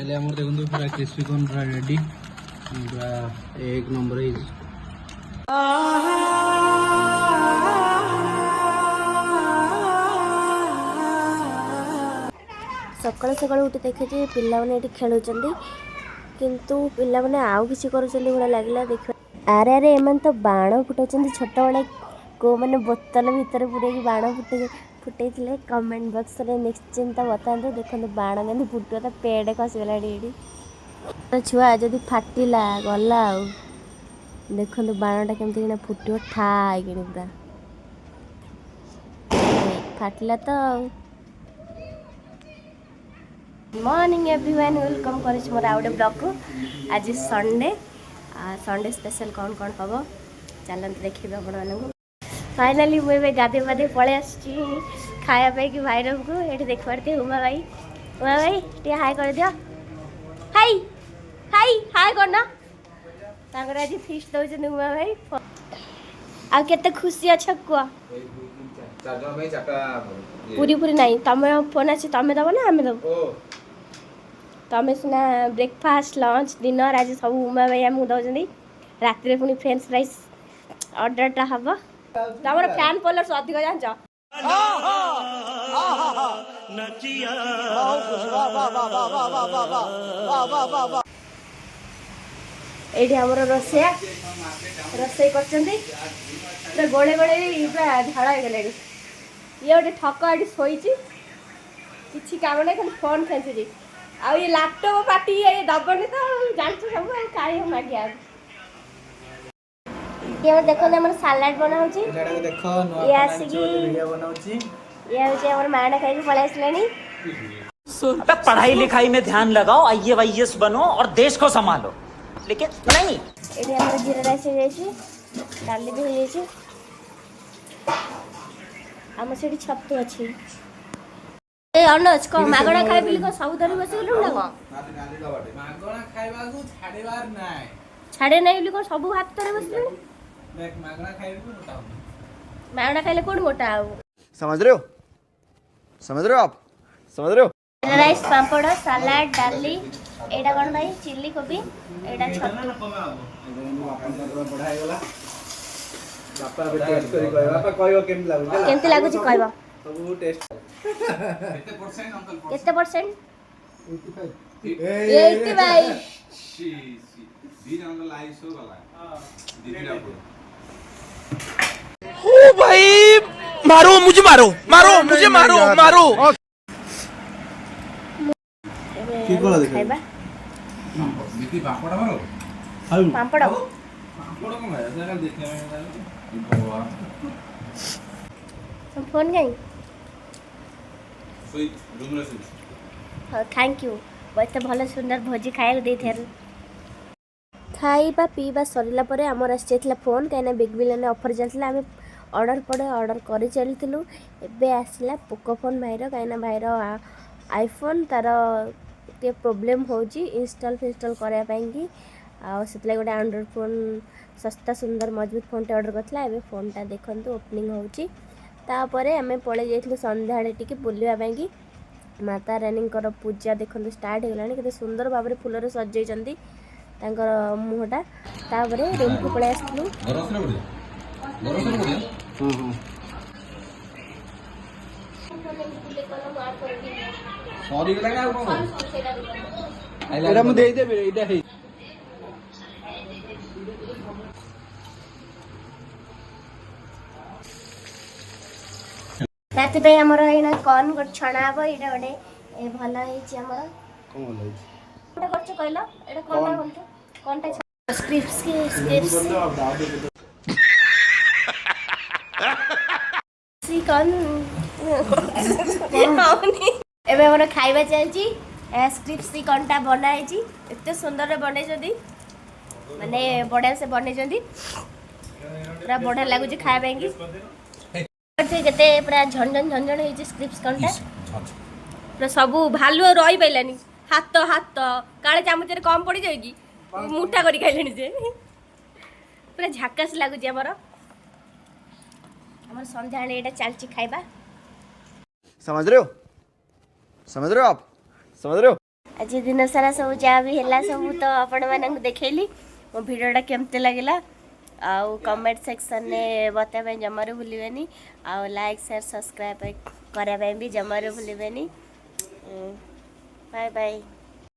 Finally आम देखो पूरा क्रिस्पी कॉर्न पूरा रेडी पूरा एक नंबर है। सकाल सकाल उठी देखे पिलाने खेलुंट किंतु पिलाने आउ किसी कर लगे देखा आरे आरे एम तो बाण फुटाऊँ छोट बड़े को मैंने बोतल भितर पूरे बाण फुटे कमेंट बॉक्स रे निश्चिंत बताते देखो बाण के फुटो तो पेड़ खसीगला ये छुआ जदि फाटिला गला देखो बाणटा केमती फुटो ठाई कि पूरा फाटिला तो मॉर्निंग एवरीवन वेलकम कर मोर आउ गए ब्लॉग को आज संडे संडे स्पेशल कौन कौन हम चलते देखिए आप फाइनाली मुझे गाधे बाधे पलि आसी खायापी कि भाईरव को ये देख पारे उमा भाई टे हाई कर दियो हाई हाई हाई करना आज फिस्ट दौरान उमा भाई आ केते खुशी अच्छा कह पूरी पूरी नहीं तुम फोन आसी तुम दब ना आम दब तुम सीना ब्रेकफास्ट लंच डिनर आज सब उमा भाई आमको दौरान रात पुणी फ्रेंच फ्राइज ऑर्डरटा हम तुम फैन फॉलोअर्स अधिक जान ये आमर रोसैया रोसई कर गोले गोले पूरा झाड़ हो गले ये गोटे ठक ये शोची किसी काम ना खाली फोन खेचुरी आ ये लैपटॉप पार्टी ये दबनी तो जान सब कहीं मागे ये देखो हमर सलाड बनाउची देखो ये आसी वीडियो बनाउची ये होची हमर माडा खाई पळे आसलानी अबे पढ़ाई लिखाई में ध्यान लगाओ आईएएस बनो और देश को संभालो लेकिन नहीं एडी हमर जीरा राइस हो जाई डाली भी हो जाई हम सेठी छत्तू अछि ए अनुज को मागणा खाइ बिली को सब धरि बसि गेलु ना को मागणा खाइबा को छाड़ेबार नाय छाड़े नै बिली को सब हाथ धरि बसि मागणा खाइले कौन मोटा हो समझ रहे हो आप समझ रहे हो राइस पापड़ सलाड डाली एटा कौन भाई चिल्ली कोबी एटा छत्तू केमती लागु छी कहबा सब टेस्ट केते परसेंट 85 दी जन लाइव शो वाला दीदी ओ भाई मारो मुझे मारो की कोला देख खाइबा दीदी पापड़ मारो पापड़ पापड़ को है जरा देखने में भगवान हम फोन गई सोई रूम रे सोई थैंक यू बहुत भल सुंदर भोजी खाया दे थे खाइबा पीवा सरला परे हमर आसी फोन कहीं बिग बिलियन ऑफर चलता आम ऑर्डर कर चलूँ एबे आसला पोको फोन भाईर कहीं भाईर आईफोन तार टे प्रोब्लेम होची इंस्टॉल फिंस्टॉल करने से गोटे एंड्रॉइड फोन सस्ता सुंदर मजबूत फोन ऑर्डर करता है फोनटा देखते ओपनिंग होची तापर आम पलि जाइलु संध्या टी बुलवाई माता रानी पूजा देखते स्टार्ट हो गलानी केते सुंदर भाव में फूल सजाई मुहटा तापर रूम को पलि आसलु सॉरी लगा आ कोन एला मु देई देबे एटा हे राति पे हमर एना कौन गोट छणा हबो एटा गोटे ए भला हेची हमर कोन भला हेची एटा करछ कहलो एटा कोनटा स्क्रिप्ट्स के स्क्रिप्ट्स सी कौन एबे हमर खाइबा चलची स्क्रिप्ट्स सी कोनटा बनाइची एते सुंदर रे बनै जदी माने बढिया से बनै जदी पूरा बढ़िया लागु छी खाइ बेंगी केते पूरा झंझन हेची स्क्रिप्ट्स कोनटा पूरा सब भालु रही पैलानी हाथ काले चामच रे कम पड़ी जाएगी मुठा करी खाइलेनी जे पूरा झाकास लागु छी हमर संध्या एटा चलची खाइबा समझ रहे हो आप समझ रहे हो आज दिन सारा सब जहाँ भी है सब तो आपण मानक देखली मो भिडियोटा केमती लगिला आउ कमेंट सेक्शन में बताइए जमारू भूलिबेनी आउ लाइक शेयर सब्सक्राइब करने भी जमारू भूलिबेनी बाय बाय।